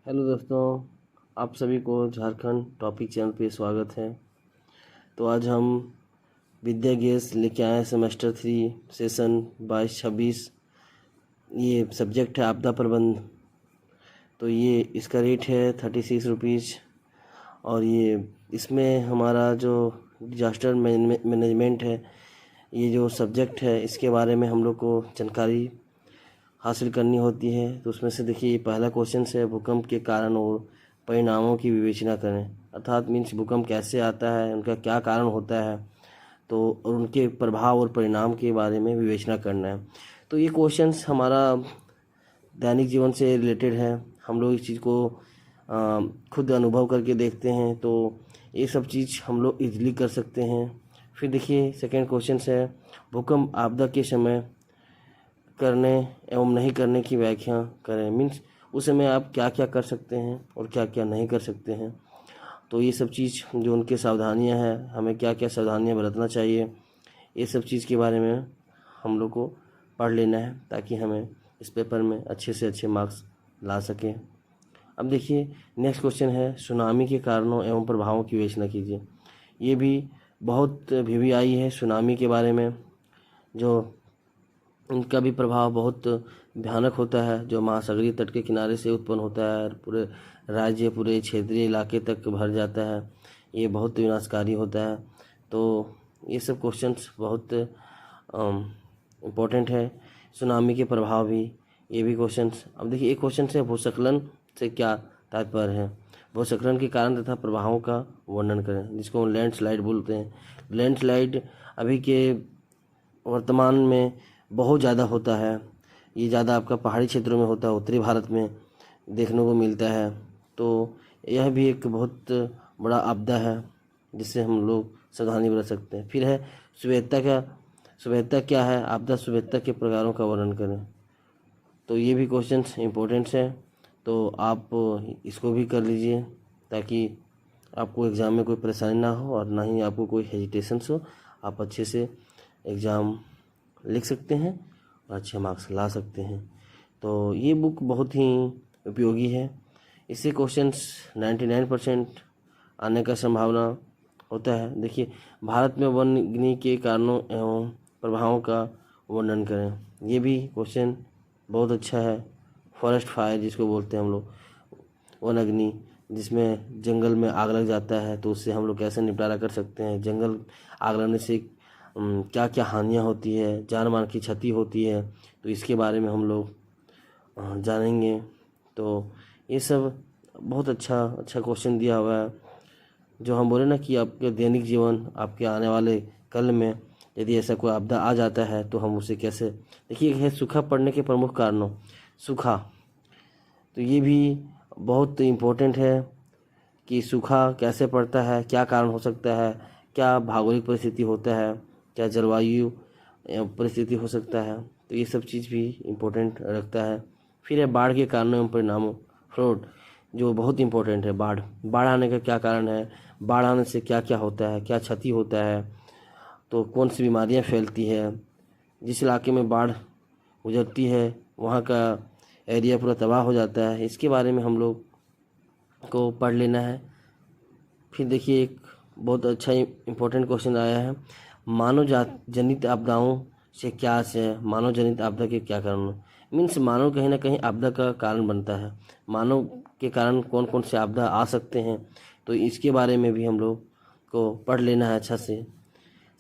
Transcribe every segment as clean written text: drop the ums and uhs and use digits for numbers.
Hello दोस्तों, आप सभी को झारखंड टॉपिक चैनल पे स्वागत है। तो आज हम विद्या गैस लेके आए हैं सेमेस्टर 3 सेशन 22-26। ये सब्जेक्ट है आपदा प्रबंध। तो ये इसका रेट है 36 रुपीज़। और ये इसमें हमारा जो डिजास्टर मैनेजमेंट है, ये जो सब्जेक्ट है, इसके बारे में हम लोग को जानकारी हासिल करनी होती है। तो उसमें से देखिए, पहला क्वेश्चन है, भूकंप के कारण और परिणामों की विवेचना करें। अर्थात मीन्स भूकंप कैसे आता है, उनका क्या कारण होता है, तो और उनके प्रभाव और परिणाम के बारे में विवेचना करना है। तो ये क्वेश्चंस हमारा दैनिक जीवन से रिलेटेड है। हम लोग इस चीज़ को खुद अनुभव करके देखते हैं, तो ये सब चीज़ हम लोग इजीली कर सकते हैं। फिर देखिए, सेकेंड क्वेश्चन है, भूकंप आपदा के समय करने एवं नहीं करने की व्याख्या करें। मीन्स उस समय आप क्या क्या कर सकते हैं और क्या क्या नहीं कर सकते हैं। तो ये सब चीज़ जो उनके सावधानियां हैं, हमें क्या क्या सावधानियां बरतना चाहिए, ये सब चीज़ के बारे में हम लोग को पढ़ लेना है, ताकि हमें इस पेपर में अच्छे से अच्छे मार्क्स ला सकें। अब देखिए, नेक्स्ट क्वेश्चन है, सुनामी के कारणों एवं प्रभावों की विवेचना कीजिए। ये भी बहुत भी आई है सुनामी के बारे में, जो उनका भी प्रभाव बहुत भयानक होता है, जो महासागरीय तट के किनारे से उत्पन्न होता है, पूरे राज्य, पूरे क्षेत्रीय इलाके तक भर जाता है। ये बहुत विनाशकारी होता है। तो ये सब क्वेश्चंस बहुत इम्पोर्टेंट है। सुनामी के प्रभाव भी, ये भी क्वेश्चंस। अब देखिए, एक क्वेश्चन है, भूस्खलन से क्या तात्पर्य है। भूस्खलन के कारण तथा प्रभावों का वर्णन करें, जिसको हम लैंडस्लाइड बोलते हैं। लैंडस्लाइड अभी के वर्तमान में बहुत ज़्यादा होता है। ये ज़्यादा आपका पहाड़ी क्षेत्रों में होता है, उत्तरी भारत में देखने को मिलता है। तो यह भी एक बहुत बड़ा आपदा है, जिससे हम लोग सावधानी बरत सकते हैं। फिर है सुवेद्यता क्या है, आपदा सुवेद्यता के प्रकारों का वर्णन करें। तो ये भी क्वेश्चन इम्पोर्टेंट है, तो आप इसको भी कर लीजिए, ताकि आपको एग्ज़ाम में कोई परेशानी ना हो और ना ही आपको कोई हेजिटेशंस हो। आप अच्छे से एग्ज़ाम लिख सकते हैं और अच्छे मार्क्स ला सकते हैं। तो ये बुक बहुत ही उपयोगी है। इससे क्वेश्चंस 99% आने का संभावना होता है। देखिए, भारत में वन अग्नि के कारणों एवं प्रभावों का वर्णन करें। ये भी क्वेश्चन बहुत अच्छा है। फॉरेस्ट फायर जिसको बोलते हैं हम लोग, वन अग्नि, जिसमें जंगल में आग लग जाता है, तो उससे हम लोग कैसे निपटारा कर सकते हैं। जंगल आग लगने से क्या क्या हानियाँ होती है, जान माल की क्षति होती है, तो इसके बारे में हम लोग जानेंगे। तो ये सब बहुत अच्छा अच्छा क्वेश्चन दिया हुआ है, जो हम बोले ना कि आपके दैनिक जीवन, आपके आने वाले कल में यदि ऐसा कोई आपदा आ जाता है, तो हम उसे कैसे। देखिए, है सूखा पड़ने के प्रमुख कारणों। सूखा, तो ये भी बहुत इम्पोर्टेंट है कि सूखा कैसे पड़ता है, क्या कारण हो सकता है, क्या भौगोलिक परिस्थिति होता है, क्या जलवायु परिस्थिति हो सकता है। तो ये सब चीज़ भी इम्पोर्टेंट रखता है। फिर है बाढ़ के कारणों एवं परिणामों, फ्लोड, जो बहुत इम्पोर्टेंट है। बाढ़ आने का क्या कारण है, बाढ़ आने से क्या क्या होता है, क्या क्षति होता है, तो कौन सी बीमारियां फैलती है। जिस इलाके में बाढ़ गुजरती है, वहाँ का एरिया पूरा तबाह हो जाता है। इसके बारे में हम लोग को पढ़ लेना है। फिर देखिए, एक बहुत अच्छा इम्पोर्टेंट क्वेश्चन आया है, मानव जनित आपदाओं से क्या आशय है। मानव जनित आपदा के क्या कारण। मीन्स मानव कहीं ना कहीं आपदा का कारण बनता है। मानव के कारण कौन कौन से आपदा आ सकते हैं, तो इसके बारे में भी हम लोग को पढ़ लेना है अच्छा से।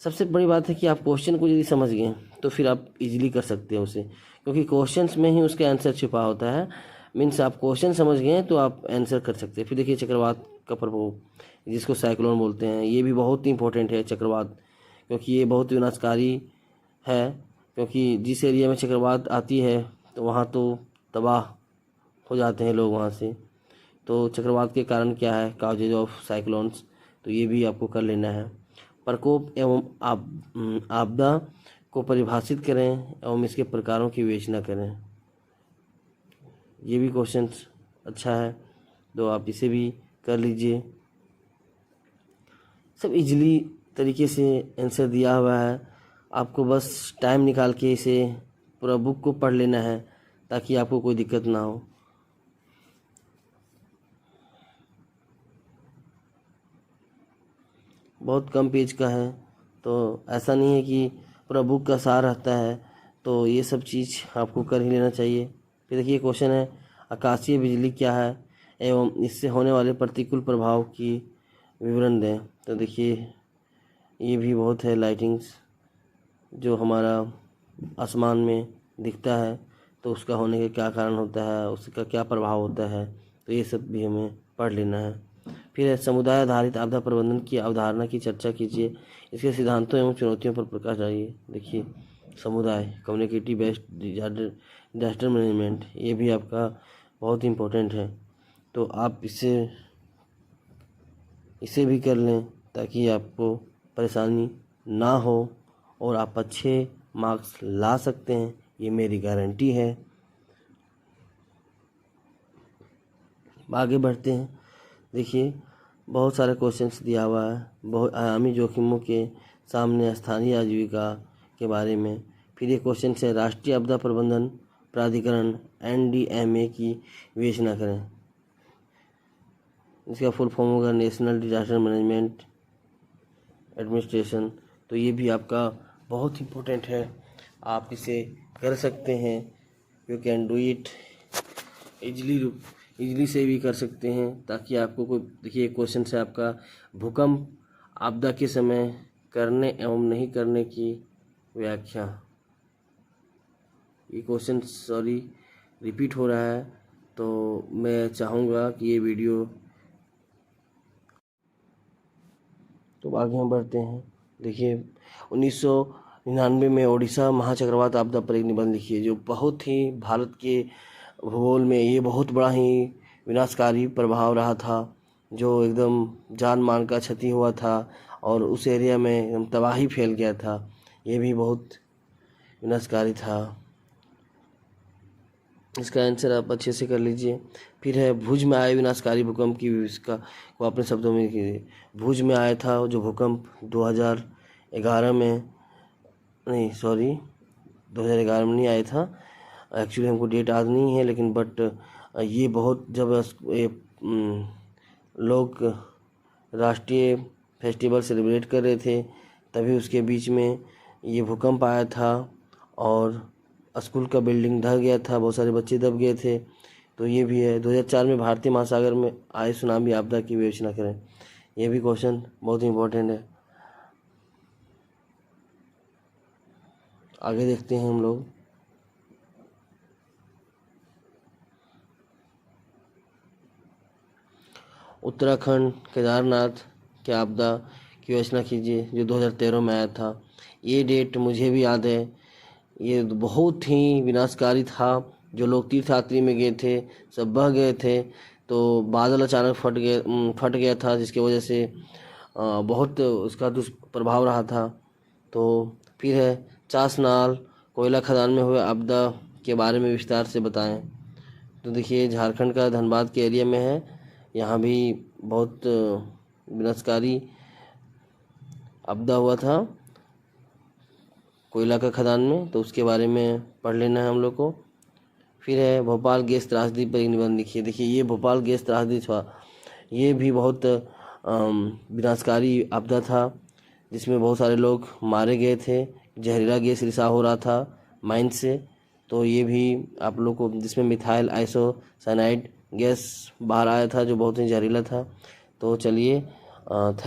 सबसे बड़ी बात है कि आप क्वेश्चन को यदि समझ गए, तो फिर आप इजीली कर सकते हैं उसे, क्योंकि क्वेश्चंस में ही उसका आंसर छुपा होता है। मीन्स आप क्वेश्चन समझ गए तो आप आंसर कर सकते हैं। फिर देखिए, चक्रवात का प्रभाव, जिसको साइक्लोन बोलते हैं, ये भी बहुत इंपॉर्टेंट है चक्रवात, क्योंकि ये बहुत विनाशकारी है। क्योंकि जिस एरिया में चक्रवात आती है, तो वहाँ तो तबाह हो जाते हैं लोग वहाँ से। तो चक्रवात के कारण क्या है, काजेज ऑफ साइक्लोन्स, तो ये भी आपको कर लेना है। प्रकोप एवं आपदा को परिभाषित करें एवं इसके प्रकारों की विवेचना करें। ये भी क्वेश्चन अच्छा है, तो आप इसे भी कर लीजिए। सब इजीली तरीके से आंसर दिया हुआ है। आपको बस टाइम निकाल के इसे पूरा बुक को पढ़ लेना है, ताकि आपको कोई दिक्कत ना हो। बहुत कम पेज का है, तो ऐसा नहीं है कि पूरा बुक का सार रहता है, तो ये सब चीज़ आपको कर ही लेना चाहिए। फिर देखिए क्वेश्चन है, आकाशीय बिजली क्या है एवं इससे होने वाले प्रतिकूल प्रभाव की विवरण दें। तो देखिए ये भी बहुत है, लाइटिंग्स जो हमारा आसमान में दिखता है तो उसका होने का क्या कारण होता है, उसका क्या प्रभाव होता है, तो ये सब भी हमें पढ़ लेना है। फिर है, समुदाय आधारित आपदा प्रबंधन की अवधारणा की चर्चा कीजिए, इसके सिद्धांतों एवं चुनौतियों पर प्रकाश डालिए। देखिए समुदाय, कम्युनिटी बेस्ड डिजास्टर मैनेजमेंट, ये भी आपका बहुत इम्पोर्टेंट है, तो आप इसे भी कर लें ताकि आपको परेशानी ना हो और आप अच्छे मार्क्स ला सकते हैं, ये मेरी गारंटी है। आगे बढ़ते हैं। देखिए बहुत सारे क्वेश्चंस दिया हुआ है, बहुत आयामी जोखिमों के सामने स्थानीय आजीविका के बारे में। फिर ये क्वेश्चन है, राष्ट्रीय आपदा प्रबंधन प्राधिकरण NDMA की विवेचना करें। इसका फुल फॉर्म होगा नेशनल डिजास्टर मैनेजमेंट एडमिनिस्ट्रेशन। तो ये भी आपका बहुत इम्पोर्टेंट है, आप इसे कर सकते हैं, you can do it easily से भी कर सकते हैं, ताकि आपको कोई, देखिए क्वेश्चन है आपका, भूकंप आपदा के समय करने एवं नहीं करने की व्याख्या। ये क्वेश्चन सॉरी रिपीट हो रहा है, तो मैं चाहूँगा कि ये वीडियो, तो आगे हम बढ़ते हैं। देखिए 1999 में ओडिशा महाचक्रवात आपदा पर एक निबंध लिखिए, जो बहुत ही भारत के भूगोल में ये बहुत बड़ा ही विनाशकारी प्रभाव रहा था, जो एकदम जान मान का क्षति हुआ था और उस एरिया में एकदम तबाही फैल गया था, ये भी बहुत विनाशकारी था। इसका आंसर आप अच्छे से कर लीजिए। फिर है, भुज में आए विनाशकारी भूकंप की विविधता को अपने शब्दों में कीजिए। भुज में आया था जो भूकंप 2011 में, नहीं सॉरी 2011 में नहीं आया था, एक्चुअली हमको डेट याद नहीं है, लेकिन बट ये बहुत जब लोग राष्ट्रीय फेस्टिवल सेलिब्रेट कर रहे थे तभी उसके बीच में ये भूकंप आया था और स्कूल का बिल्डिंग ढह गया था, बहुत सारे बच्चे दब गए थे। तो ये भी है। 2004 में भारतीय महासागर में आए सुनामी आपदा की विवेचना करें। ये भी क्वेश्चन बहुत इम्पोर्टेंट है। आगे देखते हैं हम लोग। उत्तराखंड केदारनाथ के आपदा की विवेचना कीजिए, जो 2013 में आया था। ये डेट मुझे भी याद है, ये बहुत ही विनाशकारी था। जो लोग तीर्थयात्री में गए थे सब बह गए थे, तो बादल अचानक फट गया था, जिसकी वजह से बहुत उसका दुष्प्रभाव रहा था। तो फिर है, चासनाल कोयला खदान में हुए आपदा के बारे में विस्तार से बताएं। तो देखिए झारखंड का धनबाद के एरिया में है, यहाँ भी बहुत विनाशकारी आपदा हुआ था कोयला का खदान में, तो उसके बारे में पढ़ लेना है हम लोग को। फिर है, भोपाल गैस त्रासदी पर एक निबंध लिखिए। देखिए ये भोपाल गैस त्रासदी था, ये भी बहुत विनाशकारी आपदा था, जिसमें बहुत सारे लोग मारे गए थे। जहरीला गैस रिसाव हो रहा था माइन से, तो ये भी आप लोग को, जिसमें मिथाइल आइसोसाइनाइड गैस बाहर आया था जो बहुत ही जहरीला था। तो चलिए, थैंक